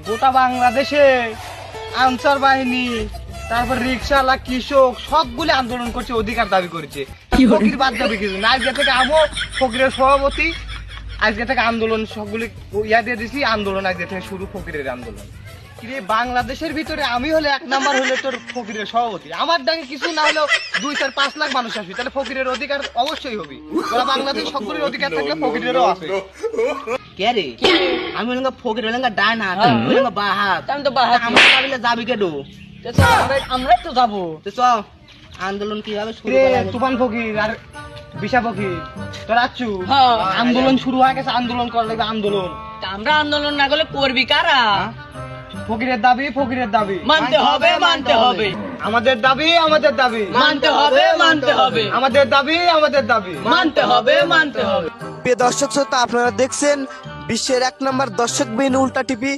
গোটা বাংলাদেশে আনসার বাহিনী, তারপর রিক্সাওয়ালা, কৃষক সবগুলি আন্দোলন করছে, অধিকার দাবি করেছে। ফকির বাদ যাবে কিছু না। আজকে থেকে আমও ফকিরের সভাপতি, আজকে থেকে আন্দোলন সবগুলি ইয়া দিয়ে দিছি। আন্দোলন আজকে থেকে শুরু, ফকিরের আন্দোলন। কিরে বাংলাদেশের ভিতরে আমি হলে 1 নাম্বার হলে তোর ফকিরের সভাপতি। আমার ডাকে কিছু না হলেও 2-4-5 লাখ মানুষ আসবে, তাহলে ফকিরের অধিকার অবশ্যই হবে। গোটা বাংলাদেশ সবগুলির অধিকার থাকলে ফকিরেরও আছে। কে রে? আমি হলাম ফকির, হলাম ডান হাত, তুমি হলাম বাঁ হাত। আমি তো বাহাত। আমরা কাবিলে যাবি কেডো? আমরাই তো যাবো। তো চ আন্দোলন কিভাবে শুরু কিরে করা তুফান ফকির আর বিশা ফকির, তোর আচ্ছু হ্যাঁ। আন্দোলন শুরু হয়ে গেছে। আন্দোলন করা লাগবে, আন্দোলন। তা আমরা আন্দোলন না করলে করবি কারা? ফকিরের দাবি, ফকিরের দাবি মানতে হবে, মানতে হবে, আমাদের দাবি, আমাদের দাবি মানতে হবে, মানতে হবে, আমাদের দাবি, আমাদের দাবি মানতে হবে, মানতে হবে। প্রিয় দর্শক শ্রোতা, আপনারা দেখছেন বিশ্বের 1 নম্বর দর্শক বিহীন উল্টা টিভি।